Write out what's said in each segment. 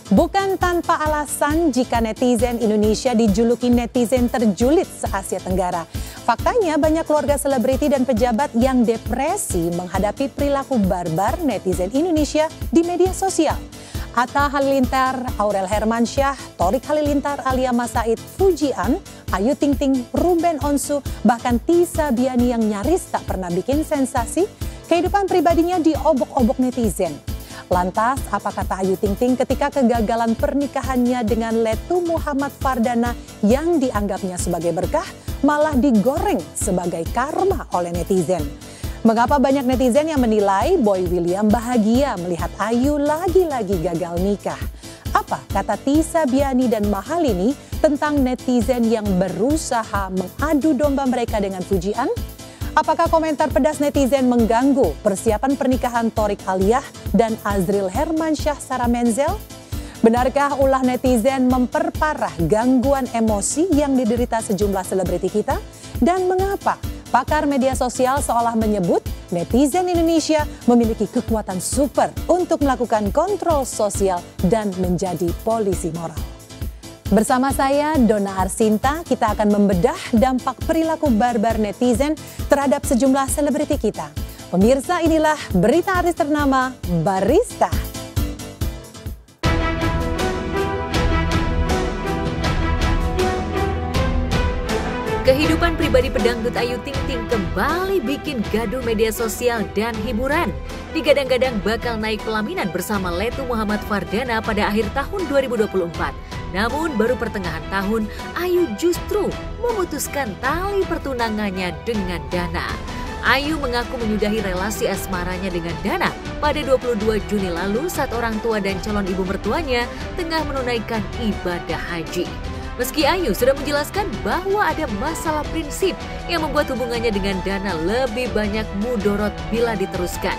Bukan tanpa alasan jika netizen Indonesia dijuluki netizen terjulit se-Asia Tenggara. Faktanya banyak keluarga selebriti dan pejabat yang depresi menghadapi perilaku barbar netizen Indonesia di media sosial. Atta Halilintar, Aurel Hermansyah, Thorik Halilintar, Alia Masaid, Fujian, Ayu Ting Ting, Ruben Onsu, bahkan Tisa Biani yang nyaris tak pernah bikin sensasi, kehidupan pribadinya diobok-obok netizen. Lantas, apa kata Ayu Ting Ting ketika kegagalan pernikahannya dengan Letu Muhammad Fardana yang dianggapnya sebagai berkah, malah digoreng sebagai karma oleh netizen? Mengapa banyak netizen yang menilai Boy William bahagia melihat Ayu lagi-lagi gagal nikah? Apa kata Tisa Biani dan Mahalini tentang netizen yang berusaha mengadu domba mereka dengan Fujian? Apakah komentar pedas netizen mengganggu persiapan pernikahan Thorik Aliyah dan Azril Hermansyah Sarah Menzel? Benarkah ulah netizen memperparah gangguan emosi yang diderita sejumlah selebriti kita? Dan mengapa pakar media sosial seolah menyebut netizen Indonesia memiliki kekuatan super untuk melakukan kontrol sosial dan menjadi polisi moral? Bersama saya, Donna Arsinta, kita akan membedah dampak perilaku barbar netizen terhadap sejumlah selebriti kita. Pemirsa, inilah berita artis ternama Barista. Kehidupan pribadi pedangdut Ayu Ting Ting kembali bikin gaduh media sosial dan hiburan. Digadang-gadang bakal naik pelaminan bersama Letu Muhammad Fardana pada akhir tahun 2024. Namun baru pertengahan tahun, Ayu justru memutuskan tali pertunangannya dengan Dana. Ayu mengaku menyudahi relasi asmaranya dengan Dana pada 22 Juni lalu saat orang tua dan calon ibu mertuanya tengah menunaikan ibadah haji. Meski Ayu sudah menjelaskan bahwa ada masalah prinsip yang membuat hubungannya dengan Dana lebih banyak mudorot bila diteruskan.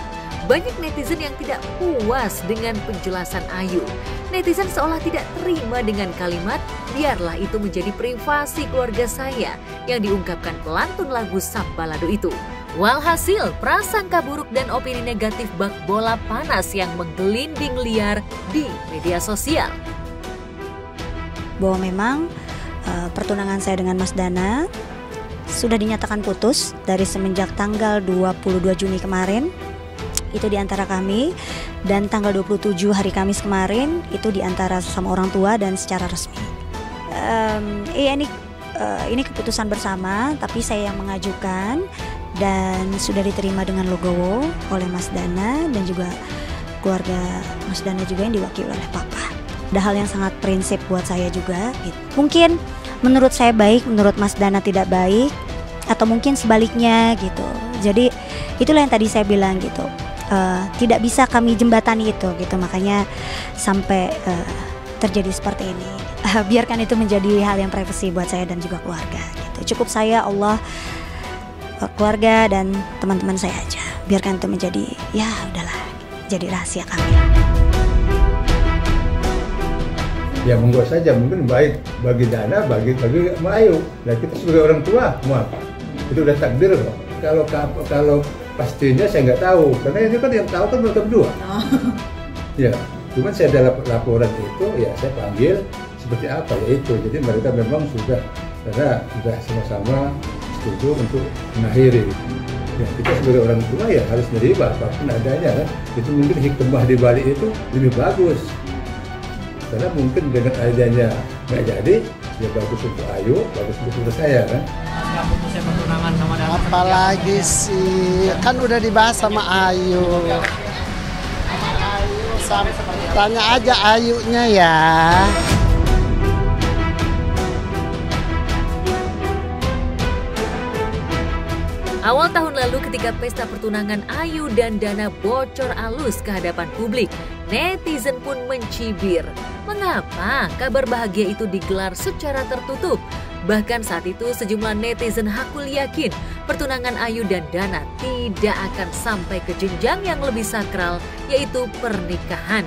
Banyak netizen yang tidak puas dengan penjelasan Ayu. Netizen seolah tidak terima dengan kalimat, biarlah itu menjadi privasi keluarga saya yang diungkapkan pelantun lagu Sambalado itu. Walhasil, prasangka buruk dan opini negatif bak bola panas yang menggelinding liar di media sosial. Bahwa memang pertunangan saya dengan Mas Dana sudah dinyatakan putus dari semenjak tanggal 22 Juni kemarin. Itu di antara kami, dan tanggal 27 hari Kamis kemarin itu di antara sama orang tua dan secara resmi. Ini keputusan bersama, tapi saya yang mengajukan dan sudah diterima dengan logowo oleh Mas Dana dan juga keluarga Mas Dana juga yang diwakili oleh Papa. Ada hal yang sangat prinsip buat saya juga gitu. Mungkin menurut saya baik, menurut Mas Dana tidak baik, atau mungkin sebaliknya gitu. Jadi itulah yang tadi saya bilang gitu. Tidak bisa kami jembatani itu gitu, makanya sampai terjadi seperti ini. Biarkan itu menjadi hal yang privasi buat saya dan juga keluarga gitu. Cukup saya, Allah, keluarga dan teman-teman saya aja. Biarkan itu menjadi, ya udahlah, jadi rahasia kami. Ya monggo saja, mungkin baik bagi Dana, bagi Ayu. Nah kita sebagai orang tua, maaf, itu udah takdir kok. Kalau pastinya saya nggak tahu, karena ini kan yang tahu kan mereka berdua. Ya, cuman saya dalam laporan itu, ya saya panggil seperti apa ya itu. Jadi mereka memang sudah sama-sama setuju untuk mengakhiri. Ya, kita sebagai orang tua ya harus menerima apapun adanya kan. Itu mungkin hikmah di balik itu lebih bagus. Karena mungkin dengan adanya nggak jadi, ya bagus untuk Ayu, bagus untuk saya kan. Apalagi sih, kan udah dibahas sama Ayu. Tanya aja Ayunya ya. Awal tahun lalu ketika pesta pertunangan Ayu dan Dana bocor alus ke hadapan publik, netizen pun mencibir. Mengapa kabar bahagia itu digelar secara tertutup? Bahkan saat itu sejumlah netizen hakul yakin pertunangan Ayu dan Dana tidak akan sampai ke jenjang yang lebih sakral, yaitu pernikahan.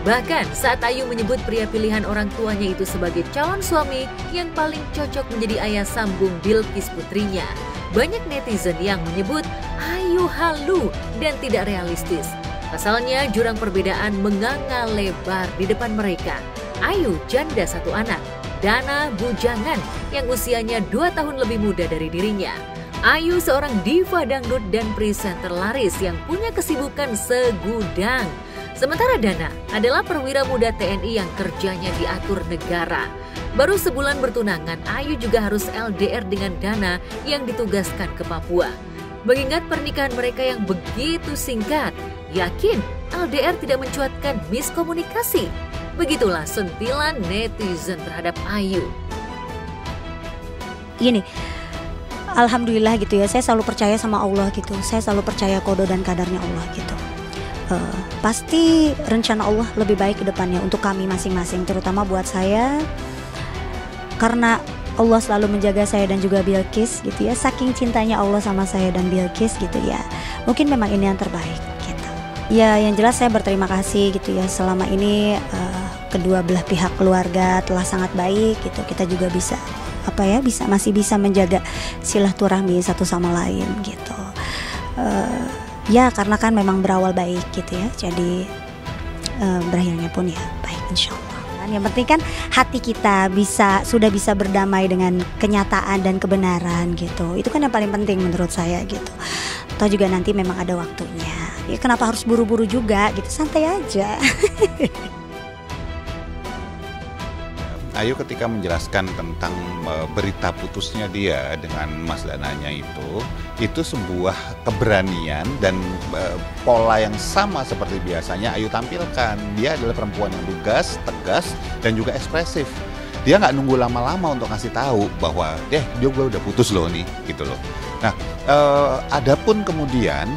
Bahkan saat Ayu menyebut pria pilihan orang tuanya itu sebagai calon suami yang paling cocok menjadi ayah sambung Bilqis putrinya, banyak netizen yang menyebut Ayu halu dan tidak realistis. Pasalnya, jurang perbedaan menganga lebar di depan mereka. Ayu janda 1 anak, Dana bujangan yang usianya 2 tahun lebih muda dari dirinya. Ayu seorang diva dangdut dan presenter laris yang punya kesibukan segudang. Sementara Dana adalah perwira muda TNI yang kerjanya diatur negara. Baru sebulan bertunangan, Ayu juga harus LDR dengan Dana yang ditugaskan ke Papua. Mengingat pernikahan mereka yang begitu singkat, yakin LDR tidak mencuatkan miskomunikasi. Begitulah sentilan netizen terhadap Ayu. Gini, alhamdulillah gitu ya, saya selalu percaya sama Allah gitu. Saya selalu percaya qada dan kadarnya Allah gitu. Pasti rencana Allah lebih baik ke depannya untuk kami masing-masing, terutama buat saya. Karena Allah selalu menjaga saya dan juga Bilqis gitu ya. Saking cintanya Allah sama saya dan Bilqis gitu ya. Mungkin memang ini yang terbaik gitu. Ya, yang jelas saya berterima kasih gitu ya. Selama ini kedua belah pihak keluarga telah sangat baik gitu. Kita juga bisa masih bisa menjaga silaturahmi satu sama lain gitu. Ya karena kan memang berawal baik gitu ya. Jadi berakhirnya pun ya baik insya Allah. Yang penting kan hati kita sudah bisa berdamai dengan kenyataan dan kebenaran gitu. Itu kan yang paling penting menurut saya gitu. Atau juga nanti memang ada waktunya. Ya kenapa harus buru-buru juga gitu, santai aja. Ayu ketika menjelaskan tentang berita putusnya dia dengan Mas Dananya itu sebuah keberanian dan pola yang sama seperti biasanya Ayu tampilkan. Dia adalah perempuan yang lugas, tegas, dan juga ekspresif. Dia nggak nunggu lama-lama untuk ngasih tahu bahwa dia udah putus loh nih, gitu loh. Nah, adapun kemudian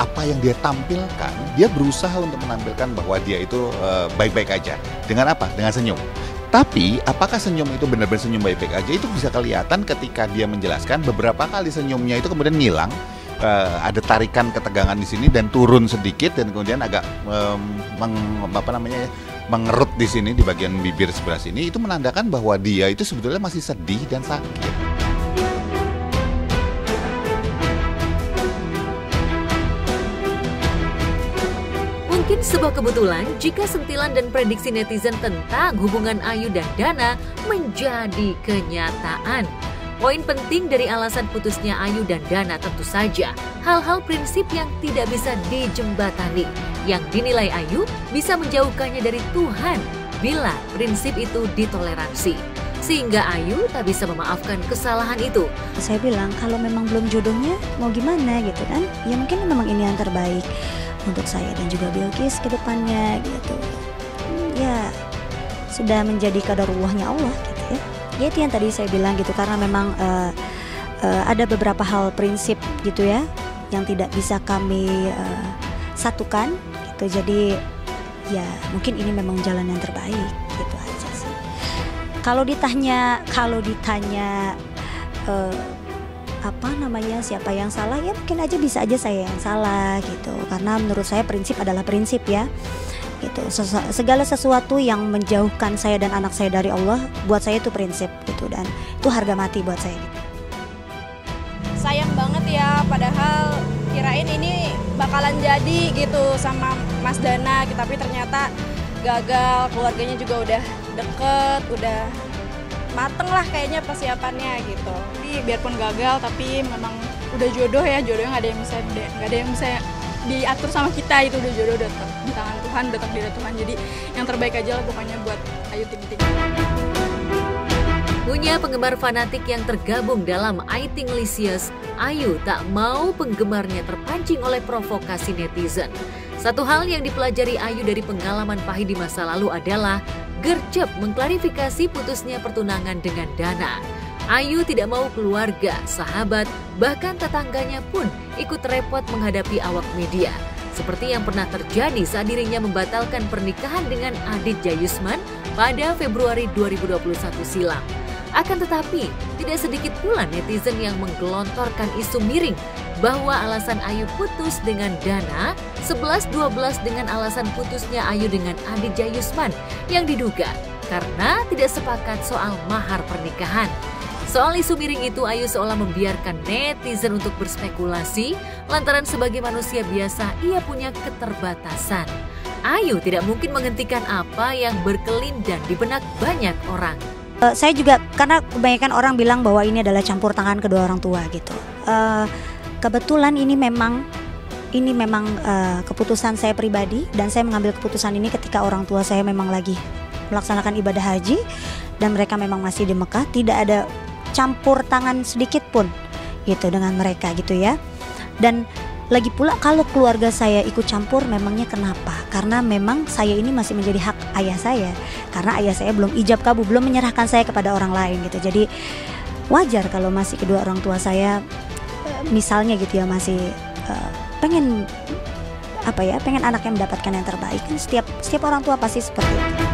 apa yang dia tampilkan, dia berusaha untuk menampilkan bahwa dia itu baik-baik aja. Dengan apa? Dengan senyum. Tapi apakah senyum itu benar-benar senyum baik-baik aja? Itu bisa kelihatan ketika dia menjelaskan beberapa kali senyumnya itu kemudian ngilang, ada tarikan ketegangan di sini dan turun sedikit dan kemudian agak mengerut di sini di bagian bibir sebelah sini. Itu menandakan bahwa dia itu sebetulnya masih sedih dan sakit. Mungkin sebuah kebetulan jika sentilan dan prediksi netizen tentang hubungan Ayu dan Dana menjadi kenyataan. Poin penting dari alasan putusnya Ayu dan Dana tentu saja hal-hal prinsip yang tidak bisa dijembatani, yang dinilai Ayu bisa menjauhkannya dari Tuhan bila prinsip itu ditoleransi. Sehingga Ayu tak bisa memaafkan kesalahan itu. Saya bilang kalau memang belum jodohnya mau gimana gitu kan, ya mungkin memang ini yang terbaik untuk saya dan juga Bilqis ke depannya gitu. Ya sudah menjadi qadarullah-nya Allah gitu ya. Ya itu yang tadi saya bilang gitu, karena memang ada beberapa hal prinsip gitu ya yang tidak bisa kami satukan gitu. Jadi ya mungkin ini memang jalan yang terbaik gitu aja sih. Kalau ditanya siapa yang salah, ya mungkin aja bisa aja saya yang salah gitu, karena menurut saya prinsip adalah prinsip ya gitu. Segala sesuatu yang menjauhkan saya dan anak saya dari Allah, buat saya itu prinsip gitu, dan itu harga mati buat saya gitu. Sayang banget ya, padahal kirain ini bakalan jadi gitu sama Mas Dana, tapi ternyata gagal. Keluarganya juga udah deket, udah mateng lah kayaknya persiapannya gitu. Tapi biarpun gagal, tapi memang udah jodoh ya, jodohnya nggak ada yang bisa diatur sama kita, itu udah jodoh, udah di tangan Tuhan, udah takdir Tuhan. Jadi yang terbaik aja lah pokoknya buat Ayu Ting Ting. Punya penggemar fanatik yang tergabung dalam I Think Licious, Ayu tak mau penggemarnya terpancing oleh provokasi netizen. Satu hal yang dipelajari Ayu dari pengalaman pahit di masa lalu adalah gercep mengklarifikasi putusnya pertunangan dengan Dana. Ayu tidak mau keluarga, sahabat, bahkan tetangganya pun ikut repot menghadapi awak media. Seperti yang pernah terjadi saat dirinya membatalkan pernikahan dengan Adit Jayusman pada Februari 2021 silam. Akan tetapi, tidak sedikit pula netizen yang menggelontorkan isu miring bahwa alasan Ayu putus dengan Dana 11-12 dengan alasan putusnya Ayu dengan Adit Jayusman yang diduga karena tidak sepakat soal mahar pernikahan. Soal isu miring itu, Ayu seolah membiarkan netizen untuk berspekulasi, lantaran sebagai manusia biasa ia punya keterbatasan. Ayu tidak mungkin menghentikan apa yang berkelindan di benak banyak orang. Saya juga, karena kebanyakan orang bilang bahwa ini adalah campur tangan kedua orang tua gitu. Kebetulan ini memang keputusan saya pribadi, dan saya mengambil keputusan ini ketika orang tua saya memang lagi melaksanakan ibadah haji dan mereka memang masih di Mekah. Tidak ada campur tangan sedikit pun gitu dengan mereka gitu ya. Dan lagi pula kalau keluarga saya ikut campur, memangnya kenapa? Karena memang saya ini masih menjadi hak ayah saya, karena ayah saya belum ijab kabul, belum menyerahkan saya kepada orang lain gitu. Jadi wajar kalau masih kedua orang tua saya misalnya gitu ya masih pengen anaknya mendapatkan yang terbaik. Setiap orang tua pasti seperti itu.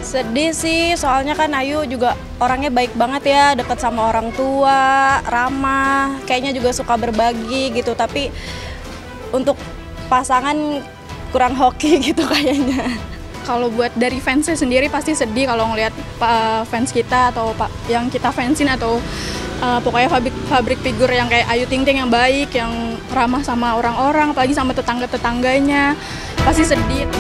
Sedih sih, soalnya kan Ayu juga orangnya baik banget ya, deket sama orang tua, ramah, kayaknya juga suka berbagi gitu. Tapi untuk pasangan kurang hoki gitu kayaknya. Kalau buat dari fansnya sendiri pasti sedih kalau ngelihat fans kita atau yang kita fansin atau pokoknya public figure yang kayak Ayu Ting Ting yang baik, yang ramah sama orang-orang, apalagi sama tetangga-tetangganya, pasti sedih.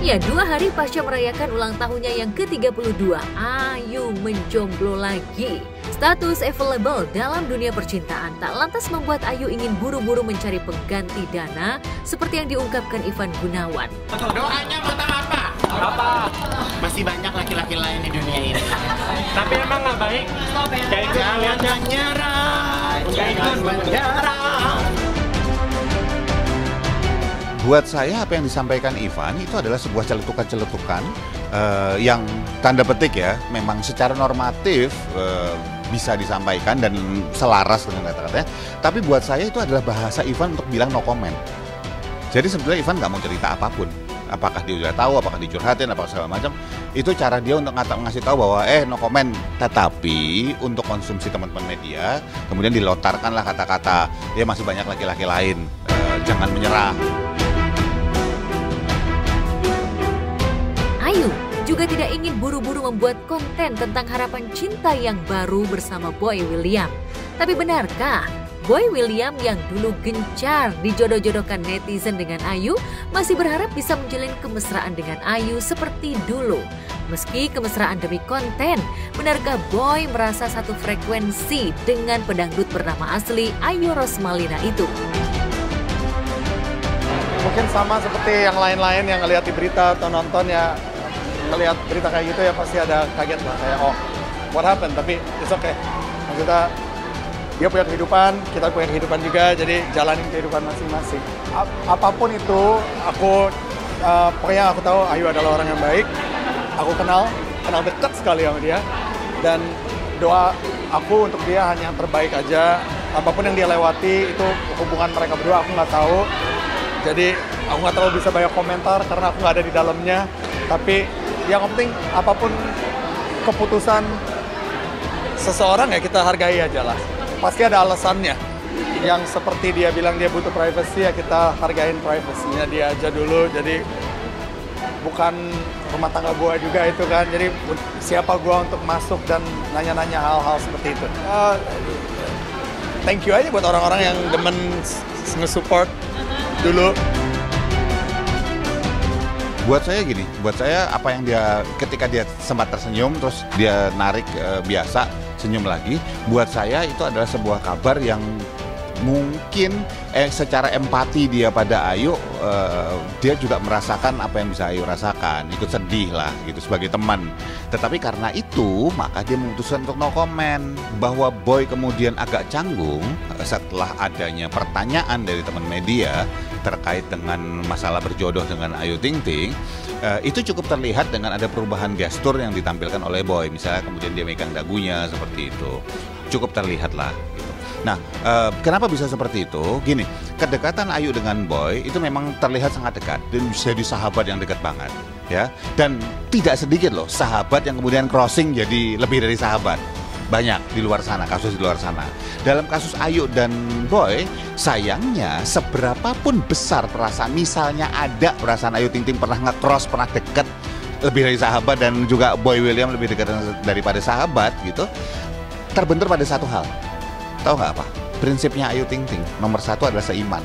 Ya, 2 hari pasca merayakan ulang tahunnya yang ke-32, Ayu menjomblo lagi. Status available dalam dunia percintaan tak lantas membuat Ayu ingin buru-buru mencari pengganti Dana seperti yang diungkapkan Ivan Gunawan. Doanya mata apa? Masih banyak laki-laki lain di dunia ini. Tapi emang nggak baik? Jangan nyerah, jangan menyerah. Buat saya apa yang disampaikan Ivan itu adalah sebuah celetukan-celetukan yang tanda petik ya, memang secara normatif bisa disampaikan dan selaras dengan kata-katanya. Tapi buat saya itu adalah bahasa Ivan untuk bilang no comment. Jadi sebenarnya Ivan nggak mau cerita apapun. Apakah dia udah tahu, apakah dicurhatin, apakah segala macam. Itu cara dia untuk ngasih tahu bahwa no comment. Tetapi untuk konsumsi teman-teman media, kemudian dilontarkanlah kata-kata, ya masih banyak laki-laki lain, jangan menyerah. Ayu juga tidak ingin buru-buru membuat konten tentang harapan cinta yang baru bersama Boy William. Tapi benarkah Boy William yang dulu gencar dijodoh-jodohkan netizen dengan Ayu masih berharap bisa menjalin kemesraan dengan Ayu seperti dulu? Meski kemesraan demi konten, benarkah Boy merasa satu frekuensi dengan pedangdut bernama asli Ayu Rosmalina itu? Mungkin sama seperti yang lain-lain yang ngelihat di berita atau nonton ya, ngelihat berita kayak gitu ya pasti ada kaget lah, kayak oh what happened, tapi it's okay. Maksudnya dia punya kehidupan, kita punya kehidupan juga, jadi jalanin kehidupan masing-masing. Apapun itu, pokoknya aku tahu Ayu adalah orang yang baik, aku kenal dekat sekali sama dia, dan doa aku untuk dia hanya yang terbaik aja. Apapun yang dia lewati itu hubungan mereka berdua aku nggak tahu. Jadi aku nggak terlalu bisa banyak komentar karena aku nggak ada di dalamnya. Tapi yang penting apapun keputusan seseorang ya kita hargai aja lah. Pasti ada alasannya. Yang seperti dia bilang dia butuh privacy ya kita hargain privasinya dia aja dulu. Jadi bukan rumah tangga gua juga itu kan. Jadi siapa gua untuk masuk dan nanya-nanya hal-hal seperti itu. Thank you aja buat orang-orang yang demen nge-support dulu. Buat saya gini, buat saya apa yang dia ketika dia sempat tersenyum terus dia narik biasa senyum lagi, buat saya itu adalah sebuah kabar yang mungkin secara empati dia pada Ayu, dia juga merasakan apa yang bisa Ayu rasakan, ikut sedih lah gitu sebagai teman. Tetapi karena itu maka dia memutuskan untuk no comment. Bahwa Boy kemudian agak canggung setelah adanya pertanyaan dari teman media terkait dengan masalah berjodoh dengan Ayu Ting Ting, itu cukup terlihat dengan ada perubahan gestur yang ditampilkan oleh Boy. Misalnya kemudian dia megang dagunya seperti itu, cukup terlihat lah gitu. Nah, kenapa bisa seperti itu? Gini, kedekatan Ayu dengan Boy itu memang terlihat sangat dekat dan bisa jadi sahabat yang dekat banget, ya. Dan tidak sedikit loh sahabat yang kemudian crossing jadi lebih dari sahabat. Banyak di luar sana, kasus di luar sana. Dalam kasus Ayu dan Boy, sayangnya seberapapun besar perasaan, misalnya ada perasaan Ayu Ting Ting pernah nge-cross, pernah deket lebih dari sahabat, dan juga Boy William lebih dekat daripada sahabat gitu, terbentur pada satu hal. Tahu nggak apa? Prinsipnya Ayu Ting Ting, nomor 1 adalah seiman.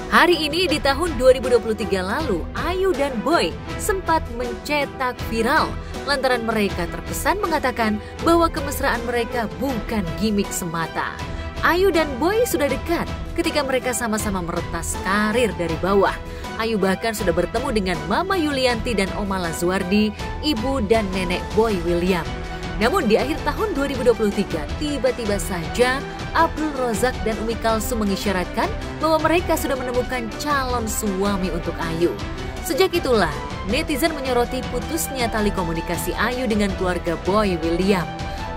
Hari ini di tahun 2023 lalu, Ayu dan Boy sempat mencetak viral lantaran mereka terkesan mengatakan bahwa kemesraan mereka bukan gimik semata. Ayu dan Boy sudah dekat ketika mereka sama-sama meretas karir dari bawah. Ayu bahkan sudah bertemu dengan Mama Yulianti dan Oma Lazuardi, ibu dan nenek Boy William. Namun di akhir tahun 2023, tiba-tiba saja Abdul Rozak dan Umi Kalsum mengisyaratkan bahwa mereka sudah menemukan calon suami untuk Ayu. Sejak itulah, netizen menyoroti putusnya tali komunikasi Ayu dengan keluarga Boy William.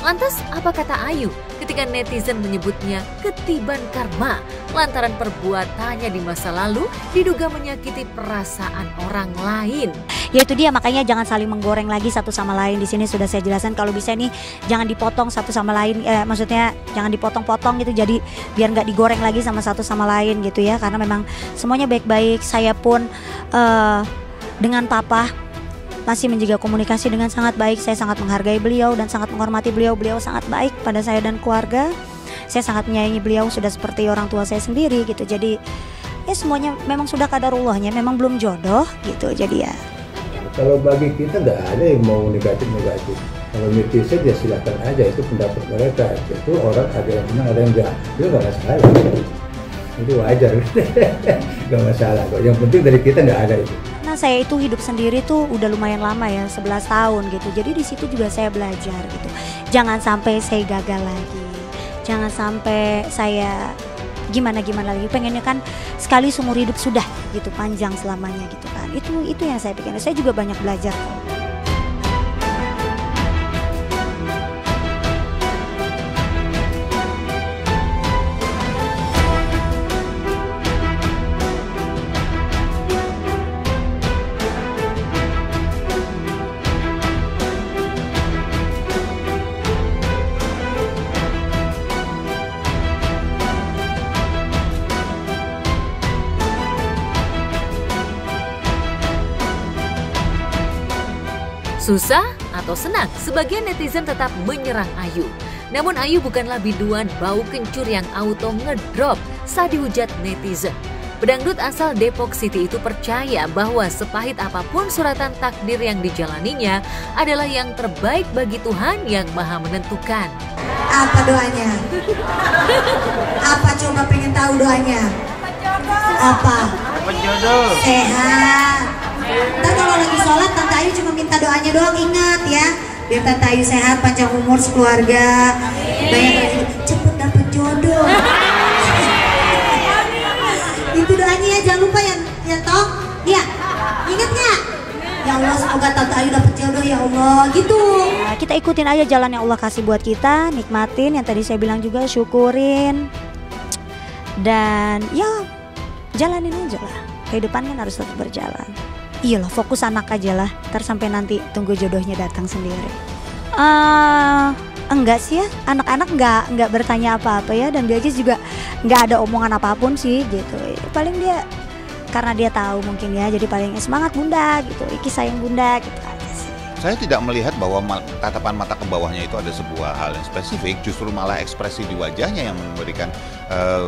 Lantas, apa kata Ayu ketika netizen menyebutnya ketiban karma lantaran perbuatannya di masa lalu diduga menyakiti perasaan orang lain? Ya itu dia, makanya jangan saling menggoreng lagi satu sama lain. Di sini sudah saya jelaskan, kalau bisa nih jangan dipotong satu sama lain, maksudnya jangan dipotong-potong gitu, jadi biar nggak digoreng lagi sama satu sama lain gitu ya, karena memang semuanya baik-baik. Saya pun dengan Papa masih menjaga komunikasi dengan sangat baik. Saya sangat menghargai beliau dan sangat menghormati beliau. Beliau sangat baik pada saya dan keluarga. Saya sangat menyayangi beliau, sudah seperti orang tua saya sendiri gitu. Jadi ya semuanya memang sudah kadarullahnya, memang belum jodoh gitu. Jadi ya, kalau bagi kita nggak ada yang mau negatif-negatif. Kalau netizen ya silakan aja, itu pendapat mereka. Itu orang ada yang senang, ada yang enggak. Itu nggak masalah. Itu wajar, nggak masalah kok. Yang penting dari kita nggak ada itu. Nah saya itu hidup sendiri tuh udah lumayan lama ya, 11 tahun gitu. Jadi di situ juga saya belajar gitu. Jangan sampai saya gagal lagi. Jangan sampai saya gimana lagi. Pengennya kan sekali seumur hidup sudah gitu, panjang selamanya gitu kan. Itu yang saya pikir. Saya juga banyak belajar kok. Susah atau senang, sebagian netizen tetap menyerang Ayu. Namun Ayu bukanlah biduan bau kencur yang auto ngedrop saat dihujat netizen. Pedangdut asal Depok City itu percaya bahwa sepahit apapun suratan takdir yang dijalaninya adalah yang terbaik bagi Tuhan yang Maha Menentukan. Apa doanya? Apa coba pengen tahu doanya? Apa? Penjodoh. Sehat. Ntar kalau lagi sholat Tante Ayu cuma minta doanya doang, ingat ya, biar Tante Ayu sehat, panjang umur sekeluarga, banyak rezeki, cepet dapet jodoh. Itu doanya ya, jangan lupa ya toh, ya, ingat nggak? Ya Allah, semoga Tante Ayu dapet jodoh ya Allah, gitu. Nah, kita ikutin aja jalan yang Allah kasih buat kita, nikmatin yang tadi saya bilang juga, syukurin, dan ya jalanin aja lah. Kehidupan kan harus tetap berjalan. Iyalah, fokus anak aja lah, ntar sampai nanti tunggu jodohnya datang sendiri. Enggak sih ya, anak-anak nggak bertanya apa-apa ya, dan Bilqis juga nggak ada omongan apapun sih gitu. Paling dia karena dia tahu mungkin ya, jadi paling semangat bunda gitu, Iki sayang bunda gitu aja sih. Saya tidak melihat bahwa tatapan mata ke bawahnya itu ada sebuah hal yang spesifik, justru malah ekspresi di wajahnya yang memberikan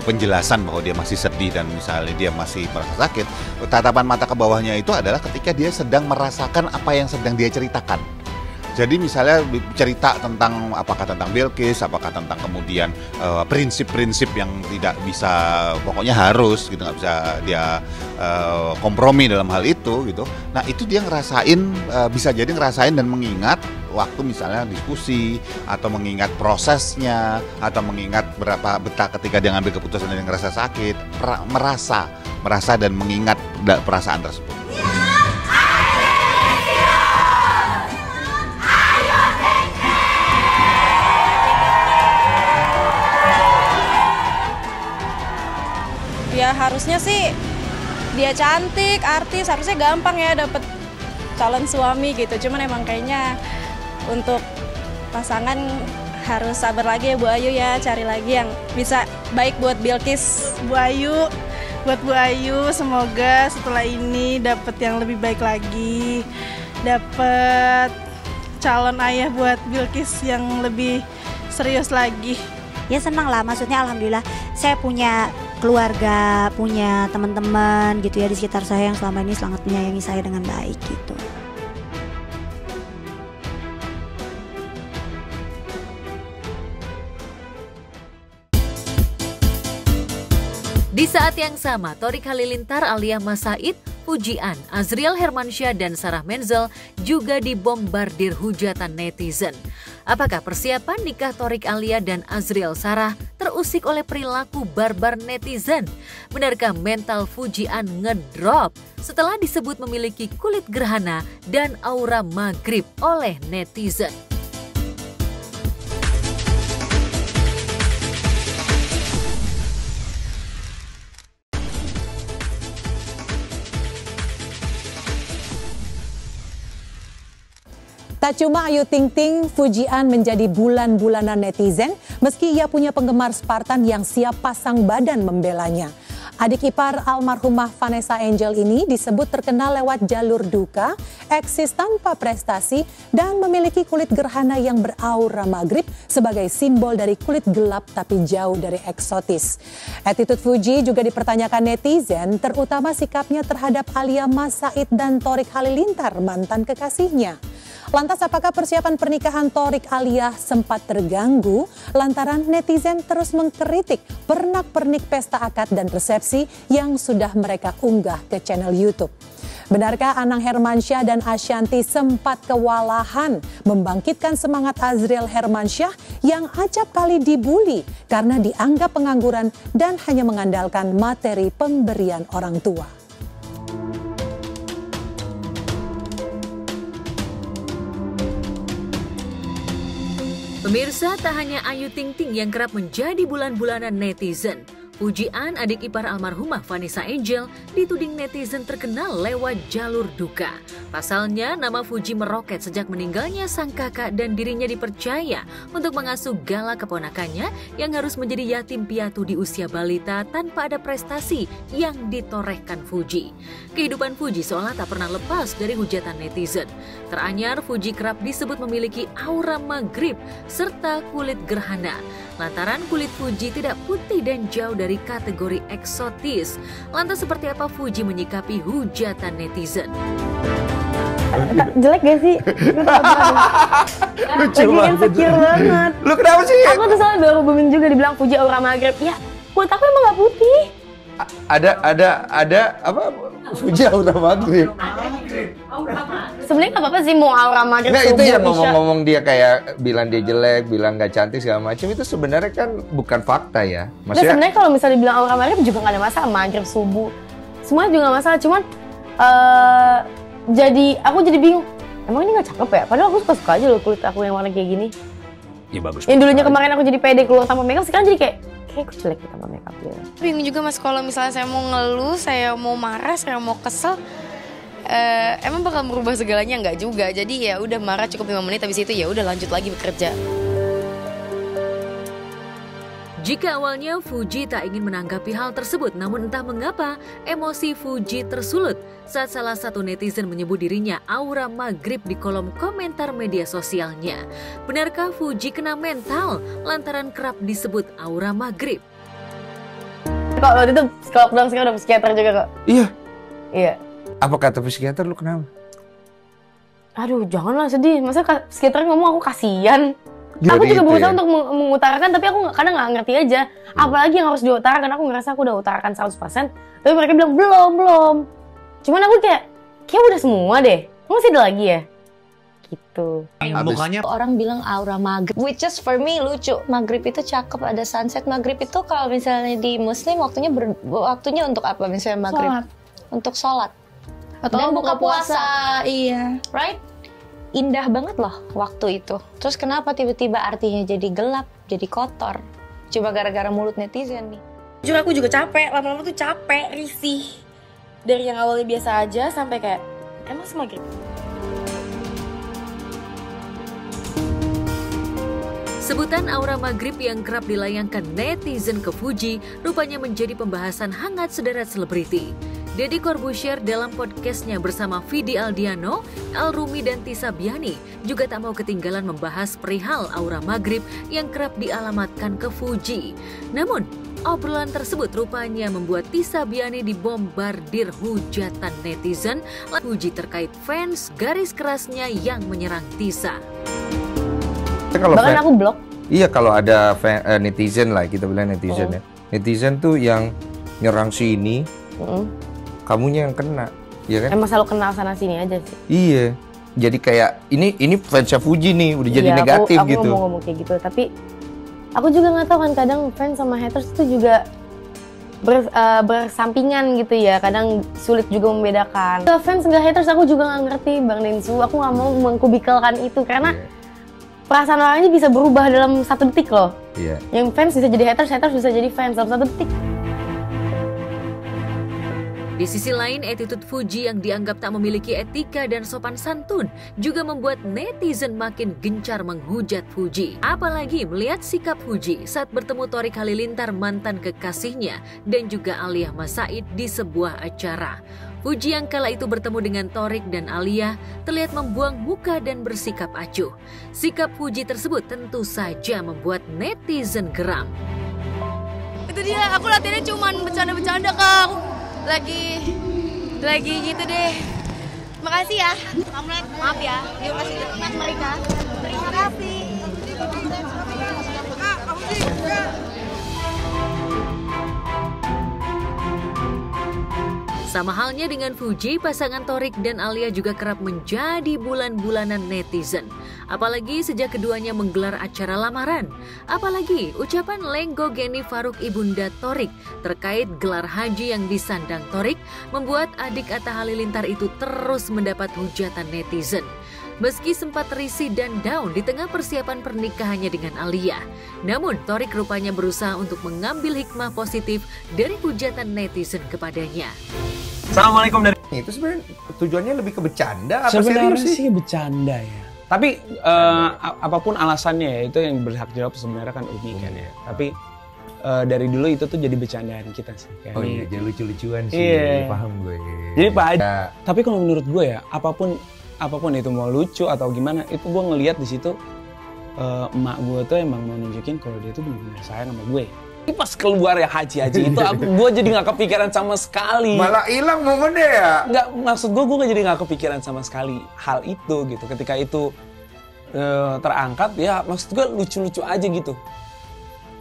penjelasan bahwa dia masih sedih dan misalnya dia masih merasa sakit. Tatapan mata ke bawahnya itu adalah ketika dia sedang merasakan apa yang sedang dia ceritakan. Jadi misalnya cerita tentang apakah tentang Bilqis, apakah tentang kemudian prinsip-prinsip yang tidak bisa, pokoknya harus gitu, nggak bisa dia kompromi dalam hal itu gitu. Nah itu dia ngerasain, bisa jadi ngerasain dan mengingat waktu misalnya diskusi, atau mengingat prosesnya, atau mengingat betah ketika dia ngambil keputusan dan ngerasa sakit, merasa dan mengingat perasaan tersebut. Ya harusnya sih dia cantik, artis, harusnya gampang ya dapet calon suami gitu. Cuman emang kayaknya untuk pasangan harus sabar lagi ya Bu Ayu ya, cari lagi yang bisa baik buat Bilqis, Bu Ayu, Buat Bu Ayu, semoga setelah ini dapat yang lebih baik lagi, dapat calon ayah buat Bilkis yang lebih serius lagi. Ya senang lah, maksudnya alhamdulillah saya punya keluarga, punya teman-teman gitu ya di sekitar saya yang selama ini sangat menyayangi saya dengan baik gitu. Di saat yang sama, Thorik Halilintar alias Mas Said, Fujian, Azriel Hermansyah, dan Sarah Menzel juga dibombardir hujatan netizen. Apakah persiapan nikah Thorik Alia dan Azriel Sarah terusik oleh perilaku barbar netizen? Benarkah mental Fujian ngedrop setelah disebut memiliki kulit gerhana dan aura maghrib oleh netizen? Tak cuma Ayu Ting Ting, Fujian menjadi bulan-bulanan netizen meski ia punya penggemar Spartan yang siap pasang badan membelanya. Adik ipar almarhumah Vanessa Angel ini disebut terkenal lewat jalur duka, eksis tanpa prestasi, dan memiliki kulit gerhana yang beraura maghrib sebagai simbol dari kulit gelap tapi jauh dari eksotis. Attitude Fuji juga dipertanyakan netizen, terutama sikapnya terhadap Alia Mas Said dan Thorik Halilintar, mantan kekasihnya. Lantas apakah persiapan pernikahan Thorik Alia sempat terganggu lantaran netizen terus mengkritik pernak-pernik pesta akad dan resepsi yang sudah mereka unggah ke channel YouTube? Benarkah Anang Hermansyah dan Ashanti sempat kewalahan membangkitkan semangat Azriel Hermansyah yang acap kali dibully karena dianggap pengangguran dan hanya mengandalkan materi pemberian orang tua? Pemirsa, tak hanya Ayu Ting Ting yang kerap menjadi bulan-bulanan netizen. Fujian, adik ipar almarhumah Vanessa Angel, dituding netizen terkenal lewat jalur duka. Pasalnya, nama Fuji meroket sejak meninggalnya sang kakak dan dirinya dipercaya untuk mengasuh Gala keponakannya yang harus menjadi yatim piatu di usia balita tanpa ada prestasi yang ditorehkan Fuji. Kehidupan Fuji seolah tak pernah lepas dari hujatan netizen. Teranyar, Fuji kerap disebut memiliki aura maghrib serta kulit gerhana. Lantaran kulit Fuji tidak putih dan jauh dari kategori eksotis. Lantas seperti apa Fuji menyikapi hujatan netizen? Jelek gak sih? Lucu banget. Insecure banget. Lu kenapa sih? Aku tuh soalnya baru booming juga dibilang Fuji aura maghrib. Ya, kulit aku emang gak putih. Ada apa? Fuji aura maghrib. Sebenarnya nggak apa-apa sih mau aura maghrib. Nggak, itu yang ngomong-ngomong dia kayak bilang dia jelek, bilang nggak cantik segala macam, itu sebenarnya kan bukan fakta ya. Maksudnya sebenarnya kalau misalnya dibilang aura maghrib juga nggak ada masalah, maghrib subuh semuanya juga nggak masalah. Cuman aku jadi bingung, emang ini nggak cakep ya? Padahal aku suka-suka aja loh kulit aku yang warna kayak gini. Ya bagus. Yang dulunya kemarin aku jadi pede keluar tanpa makeup, sekarang jadi kayak aku jelek tanpa makeup ya. Bingung juga Mas, kalau misalnya saya mau ngeluh, saya mau marah, saya mau kesel, emang bakal merubah segalanya? Nggak juga. Jadi ya udah marah cukup 5 menit, habis itu ya udah lanjut lagi bekerja. Jika awalnya Fuji tak ingin menanggapi hal tersebut, namun entah mengapa emosi Fuji tersulut saat salah satu netizen menyebut dirinya aura maghrib di kolom komentar media sosialnya. Benarkah Fuji kena mental lantaran kerap disebut aura maghrib? Kok waktu itu kalau bilang sekarang udah psikiater juga kok? Iya. Iya. Apa kata psikiater lu kenapa? Aduh janganlah sedih, masa psikiater ngomong aku kasihan. Aku juga berusaha ya? untuk mengutarakan, tapi aku kadang nggak ngerti aja. Apalagi yang harus diutarakan, aku ngerasa aku udah utarakan 100%. Tapi mereka bilang belum. Cuman aku kayak udah semua deh. Masih ada lagi ya? Gitu. Mukanya orang bilang aura maghrib, which is for me lucu. Maghrib itu cakep, ada sunset. Maghrib itu kalau misalnya di Muslim waktunya untuk apa? Misalnya maghrib Sholat. Untuk sholat. Atau dan buka puasa. Iya. Right? Indah banget loh waktu itu. Terus kenapa tiba-tiba artinya jadi gelap, jadi kotor? Cuma gara-gara mulut netizen nih. Jujur aku juga capek, lama-lama tuh capek, risih. Dari yang awalnya biasa aja sampai kayak, emang semakin. Sebutan aura maghrib yang kerap dilayangkan netizen ke Fuji rupanya menjadi pembahasan hangat sederet selebriti. Deddy Corbuzier dalam podcastnya bersama Vidi Aldiano, Al Rumi dan Tisa Biani juga tak mau ketinggalan membahas perihal aura maghrib yang kerap dialamatkan ke Fuji. Namun, obrolan tersebut rupanya membuat Tisa Biani dibombardir hujatan netizen Fuji terkait fans garis kerasnya yang menyerang Tisa. Bahkan aku blok. Iya, kalau ada netizen lah, kita bilang netizen ya. Netizen tuh yang nyerang si ini, kamunya yang kena, ya kan? Emang selalu kenal sana sini aja sih. Iya. Jadi kayak ini fansnya Fuji nih, udah jadi negatif aku gitu. Aku ngomong kayak gitu, tapi aku juga nggak tahu kan, kadang fans sama haters itu juga bersampingan gitu ya, kadang sulit juga membedakan. Fans nggak haters aku juga nggak ngerti, Bang Densu. Aku nggak mau mengkubikalkan itu karena perasaan orangnya bisa berubah dalam 1 detik loh. Iya. Yang fans bisa jadi haters, haters bisa jadi fans dalam 1 detik. Di sisi lain, attitude Fuji yang dianggap tak memiliki etika dan sopan santun juga membuat netizen makin gencar menghujat Fuji. Apalagi melihat sikap Fuji saat bertemu Thorik Halilintar, mantan kekasihnya, dan juga Alia Mas Said di sebuah acara. Fuji yang kala itu bertemu dengan Thorik dan Alia terlihat membuang muka dan bersikap acuh. Sikap Fuji tersebut tentu saja membuat netizen geram. Itu dia, aku latihannya cuman bercanda-bercanda, Kak. Lagi gitu deh. Makasih ya. Maaf ya. Terima kasih teman mereka. Terima kasih. Sama halnya dengan Fuji, pasangan Thorik dan Alia juga kerap menjadi bulan-bulanan netizen. Apalagi sejak keduanya menggelar acara lamaran. Apalagi ucapan Lenggo Geni Faruk ibunda Thorik terkait gelar haji yang disandang Thorik membuat adik Atta Halilintar itu terus mendapat hujatan netizen. Meski sempat risih dan down di tengah persiapan pernikahannya dengan Alia, namun Thorik rupanya berusaha untuk mengambil hikmah positif dari hujatan netizen kepadanya. Assalamualaikum dari itu sebenarnya tujuannya lebih ke bercanda apa sebenarnya serius sih bercanda ya. Tapi apapun alasannya ya, itu yang berhak jawab sebenarnya kan Umi kan ya. Tapi dari dulu itu tuh jadi bercandaan kita sih. Oh iya, jadi lucu-lucuan sih. Iya. Paham gue. Jadi Pak Haji, tapi kalau menurut gue ya, apapun itu mau lucu atau gimana, itu gue ngelihat di situ emak gue tuh emang mau nunjukin kalau dia tuh benar-benar sayang sama gue. Pas keluar ya haji itu gue jadi nggak kepikiran sama sekali. Malah hilang momennya ya. Nggak, maksud gue jadi nggak kepikiran sama sekali hal itu gitu. Ketika itu terangkat ya, maksud gue lucu-lucu aja gitu.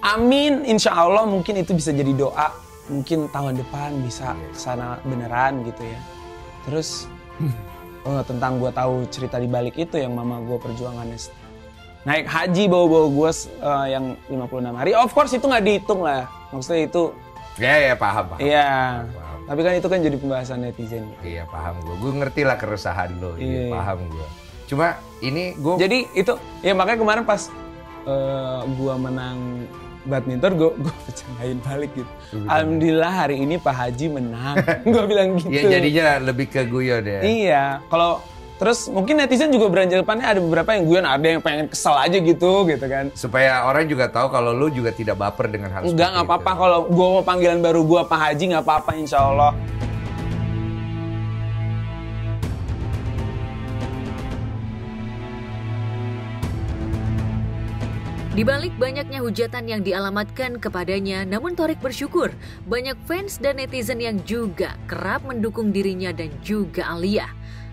Amin, insya Allah mungkin itu bisa jadi doa. Mungkin tahun depan bisa kesana beneran gitu ya. Terus tentang gue tahu cerita di balik itu yang mama gue perjuangannya naik haji bawa-bawa gue yang 56 hari. Of course itu nggak dihitung lah. Maksudnya itu ya paham. Iya. Tapi kan itu kan jadi pembahasan netizen. Iya paham gue. Gue ngerti lah keresahan lo. Iya paham gue. Cuma ini gue. Jadi itu ya makanya kemarin pas gue menang badminton gue bercandain balik gitu. Alhamdulillah hari ini Pak Haji menang. Gue bilang gitu. Iya jadinya lebih ke guyon ya. Iya. Kalau terus mungkin netizen juga beranggapannya ada beberapa yang guyon, ada yang pengen kesel aja gitu kan. Supaya orang juga tahu kalau lu juga tidak baper dengan hal seperti itu. Enggak, nggak apa-apa. Kalau gue mau panggilan baru gue Pak Haji nggak apa-apa insya Allah. Di balik banyaknya hujatan yang dialamatkan kepadanya, namun Thorik bersyukur banyak fans dan netizen yang juga kerap mendukung dirinya dan juga Alia.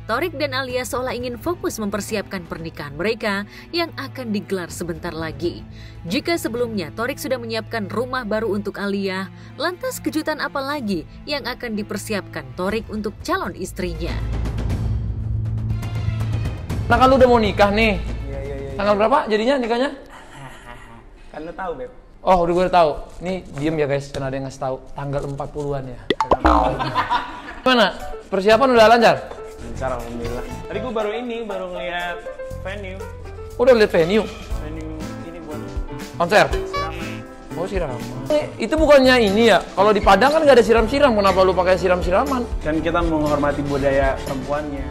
Thorik dan Alia seolah ingin fokus mempersiapkan pernikahan mereka yang akan digelar sebentar lagi. Jika sebelumnya Thorik sudah menyiapkan rumah baru untuk Alia, lantas kejutan apa lagi yang akan dipersiapkan Thorik untuk calon istrinya? Nah kan lu udah mau nikah nih. Tanggal berapa jadinya nikahnya? Kan lu tahu, Beb. Oh, udah gue tahu. Nih, diem ya guys, karena ada yang ngasih tahu. Tanggal 40-an ya. Gimana? Persiapan udah lancar? Lancar, alhamdulillah. Tadi gue baru ngeliat venue. Udah lihat venue? Venue ini buat konser? Oh, siraman. Itu bukannya ini ya? Kalau di Padang kan nggak ada siram-siram. Kenapa lu pakai siram-siraman? Kan kita menghormati budaya perempuannya.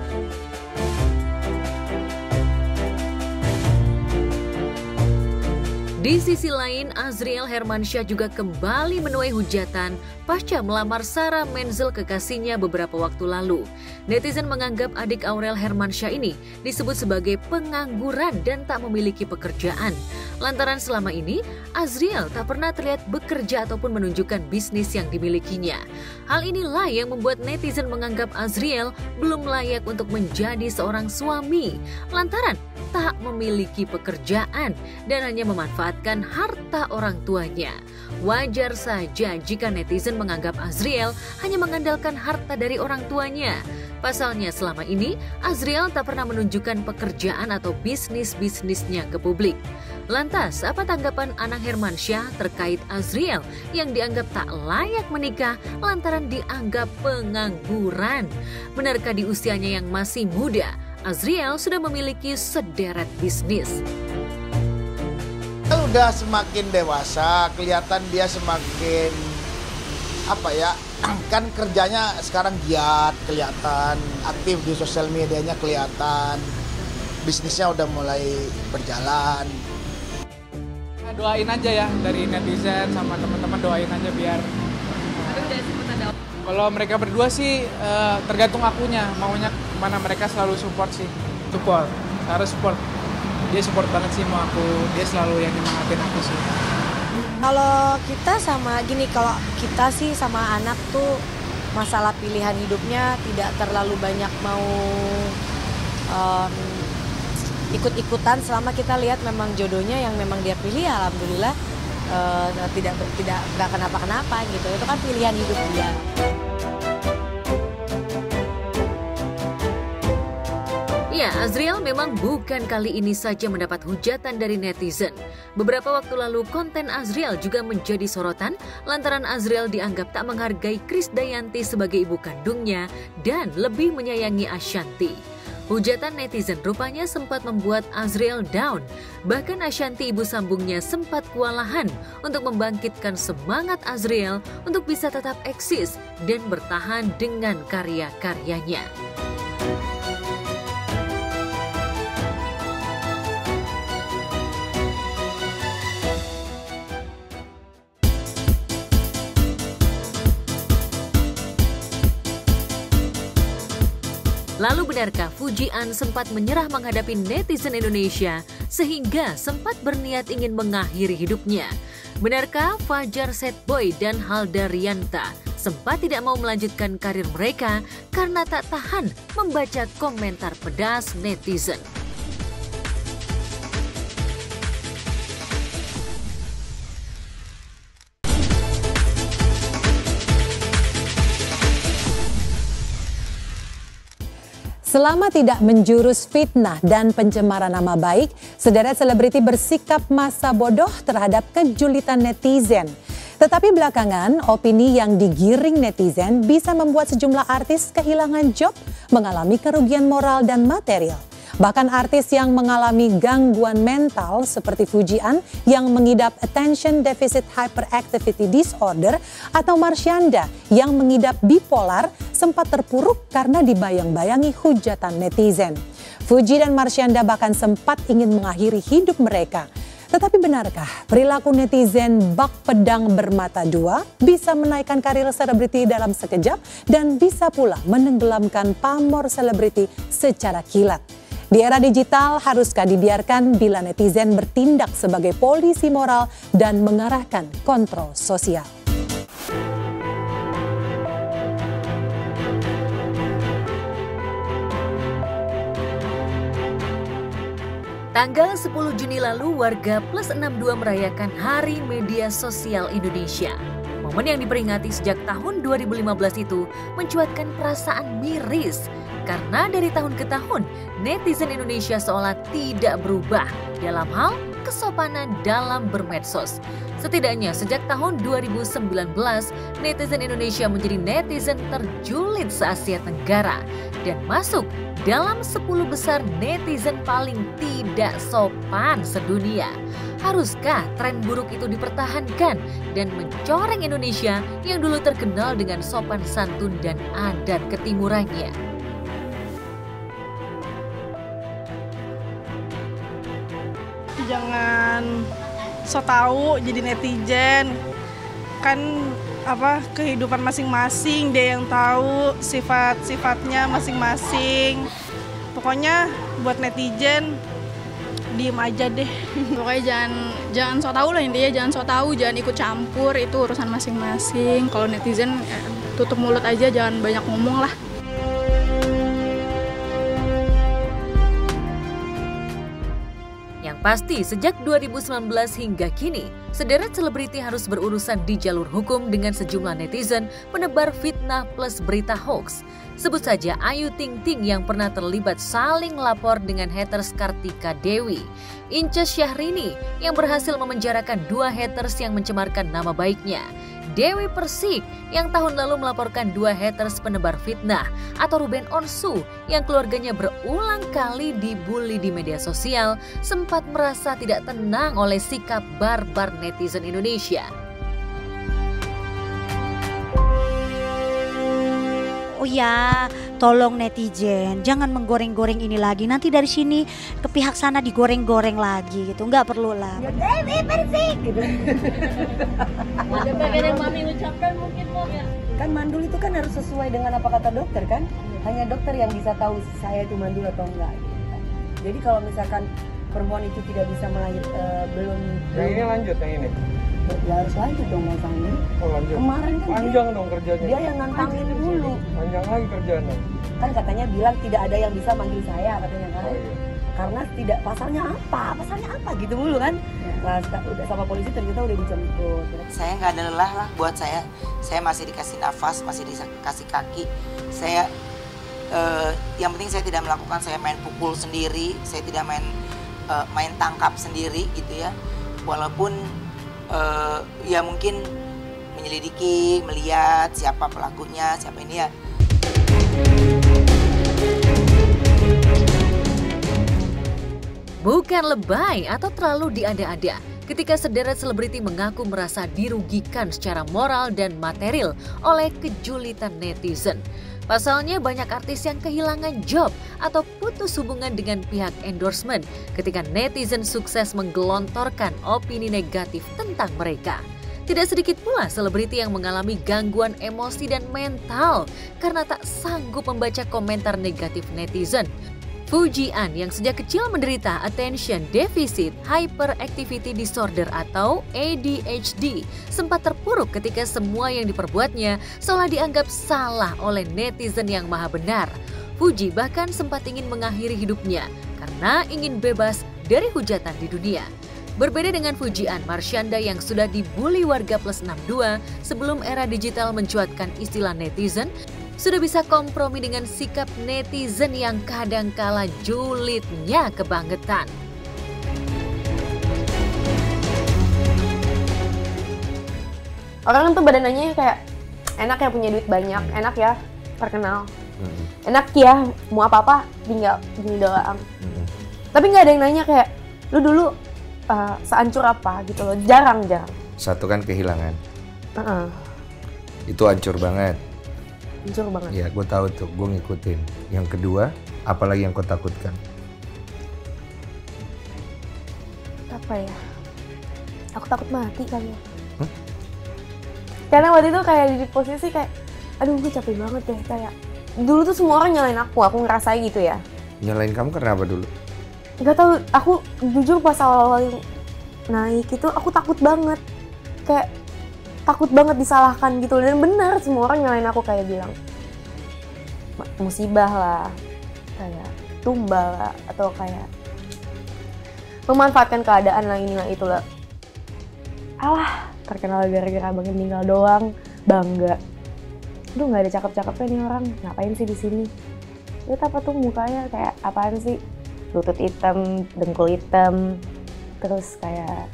Di sisi lain, Azriel Hermansyah juga kembali menuai hujatan pasca melamar Sarah Menzel kekasihnya beberapa waktu lalu. Netizen menganggap adik Aurel Hermansyah ini disebut sebagai pengangguran dan tak memiliki pekerjaan. Lantaran selama ini, Azriel tak pernah terlihat bekerja ataupun menunjukkan bisnis yang dimilikinya. Hal inilah yang membuat netizen menganggap Azriel belum layak untuk menjadi seorang suami. Lantaran tak memiliki pekerjaan dan hanya memanfaatkan harta orang tuanya. Wajar saja jika netizen menganggap Azriel hanya mengandalkan harta dari orang tuanya. Pasalnya selama ini, Azriel tak pernah menunjukkan pekerjaan atau bisnis-bisnisnya ke publik. Lantas, apa tanggapan Anang Hermansyah terkait Azriel yang dianggap tak layak menikah lantaran dianggap pengangguran? Benarkah di usianya yang masih muda, Azriel sudah memiliki sederet bisnis? Udah semakin dewasa, kelihatan dia semakin kan kerjanya sekarang giat, kelihatan aktif di sosial medianya, kelihatan bisnisnya udah mulai berjalan. Doain aja ya dari netizen sama teman-teman, doain aja biar. Kalau mereka berdua sih tergantung akunya, maunya mana, mereka selalu support sih, harus support. Dia support banget sih mau aku, dia selalu yang nyemangatin aku sih. Kalau kita sama gini, kalau kita sih sama anak tuh masalah pilihan hidupnya tidak terlalu banyak mau ikut-ikutan selama kita lihat memang jodohnya yang memang dia pilih, alhamdulillah nggak kenapa-kenapa gitu. Itu kan pilihan hidup dia. Ya, Azriel memang bukan kali ini saja mendapat hujatan dari netizen. Beberapa waktu lalu konten Azriel juga menjadi sorotan lantaran Azriel dianggap tak menghargai Krisdayanti sebagai ibu kandungnya dan lebih menyayangi Ashanti. Hujatan netizen rupanya sempat membuat Azriel down. Bahkan Ashanti ibu sambungnya sempat kewalahan untuk membangkitkan semangat Azriel untuk bisa tetap eksis dan bertahan dengan karya-karyanya. Lalu benarkah Fujian sempat menyerah menghadapi netizen Indonesia sehingga sempat berniat ingin mengakhiri hidupnya? Benarkah Fajar Setboy dan Halda Rianta sempat tidak mau melanjutkan karir mereka karena tak tahan membaca komentar pedas netizen? Selama tidak menjurus fitnah dan pencemaran nama baik, sederet selebriti bersikap masa bodoh terhadap kejulitan netizen. Tetapi belakangan, opini yang digiring netizen bisa membuat sejumlah artis kehilangan job, mengalami kerugian moral dan material. Bahkan artis yang mengalami gangguan mental seperti Fujian yang mengidap Attention Deficit Hyperactivity Disorder atau Marshanda yang mengidap bipolar sempat terpuruk karena dibayang-bayangi hujatan netizen. Fuji dan Marshanda bahkan sempat ingin mengakhiri hidup mereka. Tetapi benarkah perilaku netizen bak pedang bermata dua bisa menaikkan karir selebriti dalam sekejap dan bisa pula menenggelamkan pamor selebriti secara kilat? Di era digital, haruskah dibiarkan bila netizen bertindak sebagai polisi moral dan mengarahkan kontrol sosial? Tanggal 10 Juni lalu, warga Plus 62 merayakan Hari Media Sosial Indonesia. Momen yang diperingati sejak tahun 2015 itu mencuatkan perasaan miris. Karena dari tahun ke tahun, netizen Indonesia seolah tidak berubah dalam hal kesopanan dalam bermedsos. Setidaknya sejak tahun 2019, netizen Indonesia menjadi netizen terjulit se-Asia Tenggara dan masuk dalam 10 besar netizen paling tidak sopan sedunia. Haruskah tren buruk itu dipertahankan dan mencoreng Indonesia yang dulu terkenal dengan sopan santun dan adat ketimurannya? Jangan so tahu jadi netizen. Kan apa kehidupan masing-masing dia yang tahu sifat-sifatnya masing-masing. Pokoknya buat netizen diem aja deh. Pokoknya jangan so tahu lah intinya, jangan so tahu, jangan ikut campur, itu urusan masing-masing. Kalau netizen tutup mulut aja, jangan banyak ngomong lah. Pasti sejak 2019 hingga kini, sederet selebriti harus berurusan di jalur hukum dengan sejumlah netizen penebar fitnah plus berita hoax. Sebut saja Ayu Ting Ting yang pernah terlibat saling lapor dengan haters Kartika Dewi, Inces Syahrini yang berhasil memenjarakan 2 haters yang mencemarkan nama baiknya, Dewi Persik yang tahun lalu melaporkan 2 haters penebar fitnah, atau Ruben Onsu yang keluarganya berulang kali dibully di media sosial, sempat merasa tidak tenang oleh sikap barbar netizen Indonesia. Oh ya, tolong netizen, jangan menggoreng-goreng ini lagi. Nanti dari sini ke pihak sana digoreng-goreng lagi gitu. Nggak perlu lah. Dewi Persik gitu. Ada bagian yang Mami ucapkan mungkin Mom ya. Kan mandul itu kan harus sesuai dengan apa kata dokter kan. Hanya dokter yang bisa tahu saya itu mandul atau enggak. Gitu kan. Jadi kalau misalkan perempuan itu tidak bisa belum. Yang ini lanjut yang ini. Ya harus lanjut dong Mas ini. Oh lanjut. Kemarin kan panjang dong kerjanya. Dia yang nantangin dulu. Panjang lagi kerjanya. Kan katanya bilang tidak ada yang bisa manggil saya katanya kan. Oh, iya. Karena tidak pasalnya apa gitu mulu kan. Nah, udah sama polisi ternyata udah dijemput. Saya nggak ada lelah lah buat saya masih dikasih nafas, masih dikasih kaki. Saya yang penting saya tidak melakukan saya main pukul sendiri, saya tidak main tangkap sendiri gitu ya. Walaupun ya mungkin menyelidiki, melihat siapa pelakunya, siapa ini ya. Bukan lebay atau terlalu diada-ada ketika sederet selebriti mengaku merasa dirugikan secara moral dan material oleh kejulitan netizen. Pasalnya banyak artis yang kehilangan job atau putus hubungan dengan pihak endorsement ketika netizen sukses menggelontorkan opini negatif tentang mereka. Tidak sedikit pula selebriti yang mengalami gangguan emosi dan mental karena tak sanggup membaca komentar negatif netizen. Fuji An yang sejak kecil menderita Attention Deficit Hyperactivity Disorder atau ADHD sempat terpuruk ketika semua yang diperbuatnya seolah dianggap salah oleh netizen yang maha benar. Fuji bahkan sempat ingin mengakhiri hidupnya karena ingin bebas dari hujatan di dunia. Berbeda dengan Fuji An, Marshanda yang sudah dibully warga plus 62 sebelum era digital mencuatkan istilah netizen, sudah bisa kompromi dengan sikap netizen yang kadangkala julidnya kebangetan. Orang tuh badannya kayak enak ya punya duit banyak, enak ya terkenal, enak ya mau apa-apa tinggal gini doang. Tapi nggak ada yang nanya kayak lu dulu sehancur apa gitu loh, jarang. Satu kan kehilangan, itu hancur banget. Hancur banget. Ya, gue tahu tuh, gue ngikutin. Yang kedua, apalagi yang kau takutkan? Apa ya? Aku takut mati kali ya. Karena waktu itu kayak di posisi kayak, aduh gue capek banget deh. Kayak dulu tuh semua orang nyalain aku ngerasain gitu ya. Nyalain kamu kenapa dulu? Gak tahu, aku jujur pas awal-awal naik itu aku takut banget. Kayak takut banget disalahkan gitu, dan benar semua orang nyalain aku kayak bilang musibah lah, kayak tumbal lah, atau kayak memanfaatkan keadaan lah, inilah itulah. Alah, terkenal gara-gara abangnya meninggal doang, bangga. Aduh nggak ada cakep-cakepnya nih orang, ngapain sih di sini? Lihat apa tuh mukanya kayak apaan sih? Lutut hitam, dengkul hitam, terus kayak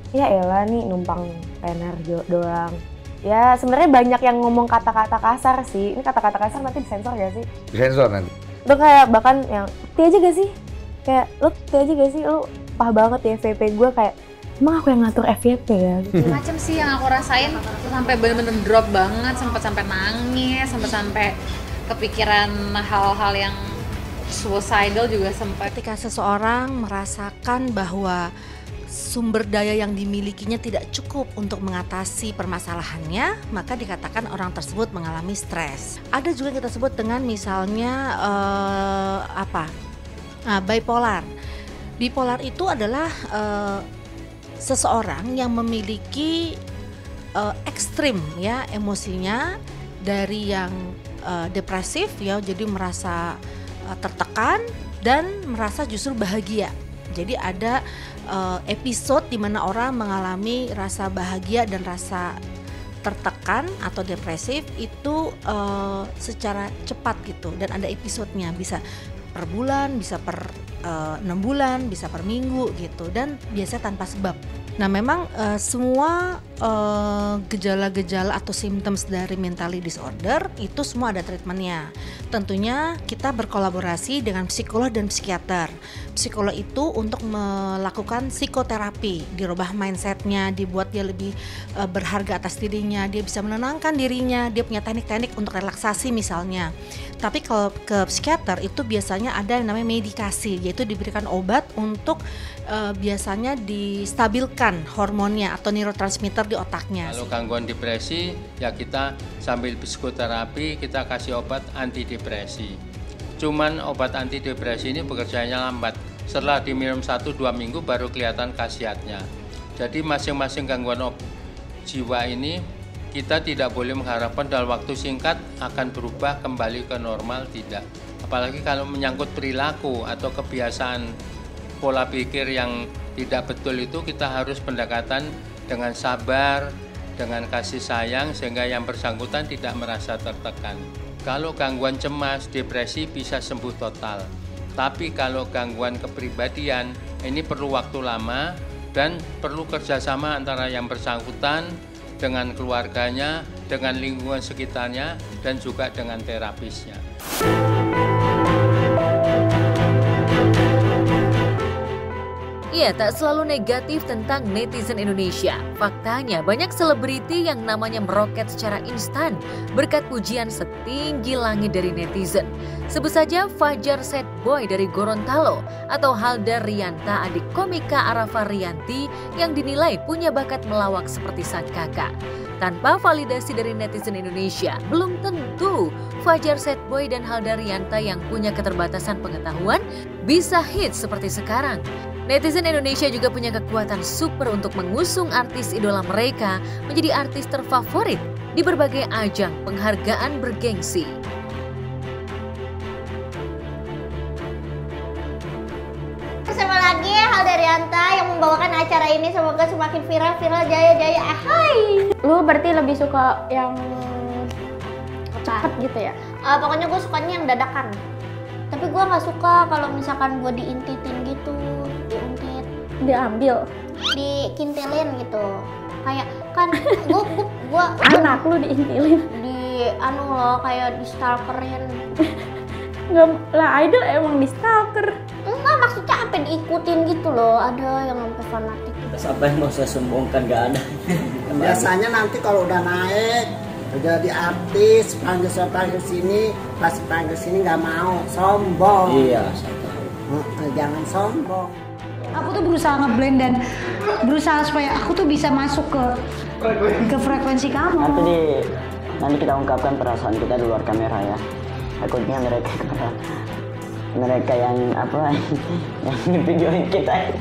ya elah nih numpang tenar doang. Ya sebenarnya banyak yang ngomong kata-kata kasar sih. Ini kata-kata kasar nanti disensor gak sih? Disensor nanti. Itu kayak bahkan yang ti aja gak sih? Kayak lu ti aja gak sih? Lu pah banget ya FYP gue, kayak emang aku yang ngatur FYP ya? Gitu. Macem sih yang aku rasain sampai bener-bener drop banget, sampai nangis, sampai kepikiran hal-hal yang suicidal juga sempat. Ketika seseorang merasakan bahwa sumber daya yang dimilikinya tidak cukup untuk mengatasi permasalahannya, maka dikatakan orang tersebut mengalami stres. Ada juga yang kita sebut dengan misalnya bipolar. Bipolar itu adalah seseorang yang memiliki ekstrim ya emosinya, dari yang depresif ya, jadi merasa tertekan dan merasa justru bahagia. Jadi ada episode di mana orang mengalami rasa bahagia dan rasa tertekan atau depresif itu secara cepat gitu, dan ada episodenya, bisa per bulan, bisa per 6 bulan, bisa per minggu gitu, dan biasanya tanpa sebab. Nah memang semua gejala-gejala atau symptoms dari mentally disorder itu semua ada treatmentnya. Tentunya kita berkolaborasi dengan psikolog dan psikiater. Psikolog itu untuk melakukan psikoterapi, dirubah mindsetnya, dibuat dia lebih berharga atas dirinya, dia bisa menenangkan dirinya, dia punya teknik-teknik untuk relaksasi misalnya. Tapi kalau ke psikiater itu biasanya ada yang namanya medikasi, yaitu diberikan obat untuk biasanya distabilkan hormonnya atau neurotransmitter di otaknya. Kalau gangguan depresi, ya kita sambil psikoterapi kita kasih obat antidepresi. Cuman obat antidepresi ini bekerjanya lambat. Setelah diminum 1-2 minggu baru kelihatan khasiatnya. Jadi masing-masing gangguan jiwa ini kita tidak boleh mengharapkan dalam waktu singkat akan berubah kembali ke normal, tidak. Apalagi kalau menyangkut perilaku atau kebiasaan pola pikir yang tidak betul, itu kita harus pendekatan dengan sabar, dengan kasih sayang, sehingga yang bersangkutan tidak merasa tertekan. Kalau gangguan cemas, depresi bisa sembuh total. Tapi kalau gangguan kepribadian, ini perlu waktu lama dan perlu kerjasama antara yang bersangkutan dengan keluarganya, dengan lingkungan sekitarnya, dan juga dengan terapisnya. Iya, tak selalu negatif tentang netizen Indonesia. Faktanya banyak selebriti yang namanya meroket secara instan berkat pujian setinggi langit dari netizen. Sebut saja Fajar Sad Boy dari Gorontalo atau Halda Rianta, adik komika Arafa Rianti yang dinilai punya bakat melawak seperti sang kakak. Tanpa validasi dari netizen Indonesia, belum tentu Fajar Sad Boy dan Halda Rianta yang punya keterbatasan pengetahuan bisa hits seperti sekarang. Netizen Indonesia juga punya kekuatan super untuk mengusung artis idola mereka menjadi artis terfavorit di berbagai ajang penghargaan bergengsi. Bersama lagi Halda Rianta yang membawakan acara ini, semoga semakin viral, jaya-jaya. Hai. Lu berarti lebih suka yang cepet gitu ya? Pokoknya gue sukanya yang dadakan. Tapi gue nggak suka kalau misalkan gue diintitin gitu, diuntit, diambil, dikintilin gitu. Kayak kan gue anak lu diintilin, kayak di stalkerin. Nggak lah, idol emang di stalker. Enggak, maksudnya sampai diikutin gitu loh. Ada yang sampai fanatik. Apa yang mau saya sombongkan, nggak ada. Biasanya nanti kalau udah naik jadi artis, panggil sini, pas panggil sini nggak mau, sombong. Iya, saya tahu. Jangan sombong. Aku tuh berusaha ngeblend dan berusaha supaya aku tuh bisa masuk ke frekuensi kamu. Nanti kita ungkapkan perasaan kita di luar kamera ya. Takutnya mereka yang yang videoin kita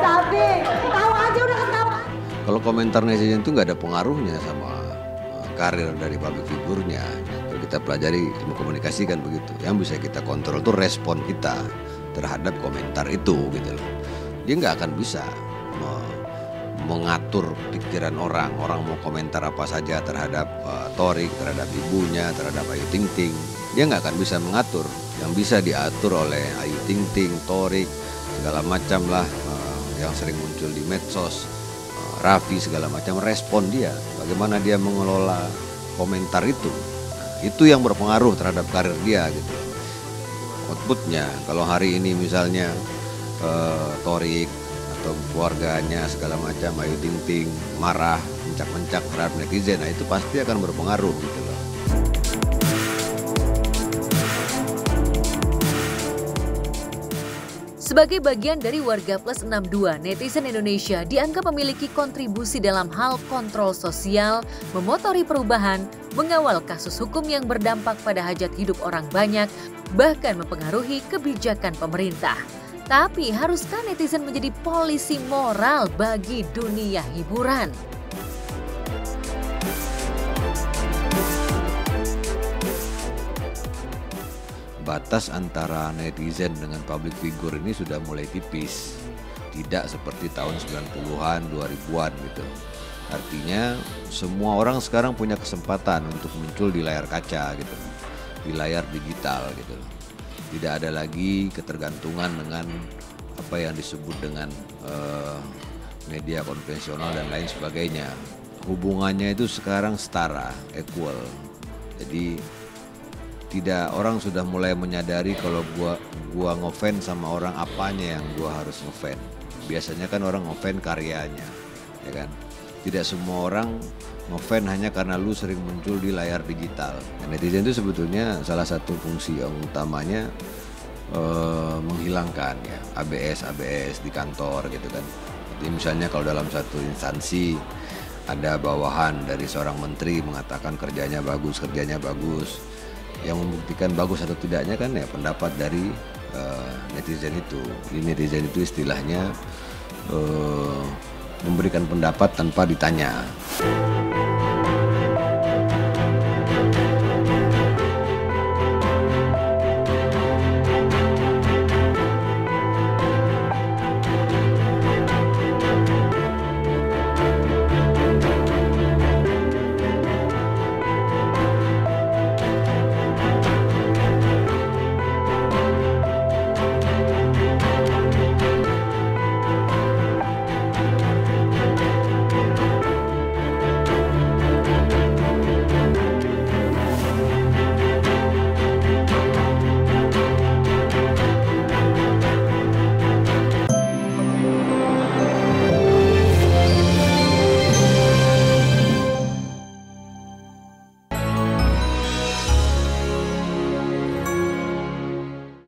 Sapi, tahu aja udah ketawa. Kalau komentar netizen itu nggak ada pengaruhnya sama karir dari public figurnya. Kalau kita pelajari ilmu komunikasi kan begitu. Yang bisa kita kontrol tuh respon kita terhadap komentar itu gitu loh. Dia nggak akan bisa mengatur pikiran orang. Orang mau komentar apa saja terhadap Torik, terhadap ibunya, terhadap Ayu Ting Ting. Dia nggak akan bisa mengatur. Yang bisa diatur oleh Ayu Ting Ting, Torik, segala macam lah yang sering muncul di medsos, Raffi, segala macam, respon dia. Bagaimana dia mengelola komentar itu. Nah, itu yang berpengaruh terhadap karir dia gitu. Outputnya, kalau hari ini misalnya Torik atau keluarganya segala macam, Ayu Ting Ting marah, mencak-mencak terhadap netizen, nah itu pasti akan berpengaruh gitu loh. Sebagai bagian dari Warga Plus 62, netizen Indonesia dianggap memiliki kontribusi dalam hal kontrol sosial, memotori perubahan, mengawal kasus hukum yang berdampak pada hajat hidup orang banyak, bahkan mempengaruhi kebijakan pemerintah. Tapi haruskah netizen menjadi polisi moral bagi dunia hiburan? Batas antara netizen dengan public figure ini sudah mulai tipis. Tidak seperti tahun 90-an, 2000-an gitu. Artinya semua orang sekarang punya kesempatan untuk muncul di layar kaca gitu. Di layar digital gitu. Tidak ada lagi ketergantungan dengan apa yang disebut dengan media konvensional dan lain sebagainya. Hubungannya itu sekarang setara, equal. Jadi tidak, orang sudah mulai menyadari kalau gua ngefans sama orang apanya yang gua harus ngefans. Biasanya kan orang ngefans karyanya, ya kan. Tidak semua orang ngefans hanya karena lu sering muncul di layar digital. Netizen itu sebetulnya salah satu fungsi yang utamanya menghilangkan ya ABS di kantor gitu kan. Jadi misalnya kalau dalam satu instansi ada bawahan dari seorang menteri mengatakan kerjanya bagus. Yang membuktikan bagus atau tidaknya kan ya pendapat dari netizen itu. Jadi netizen itu istilahnya memberikan pendapat tanpa ditanya.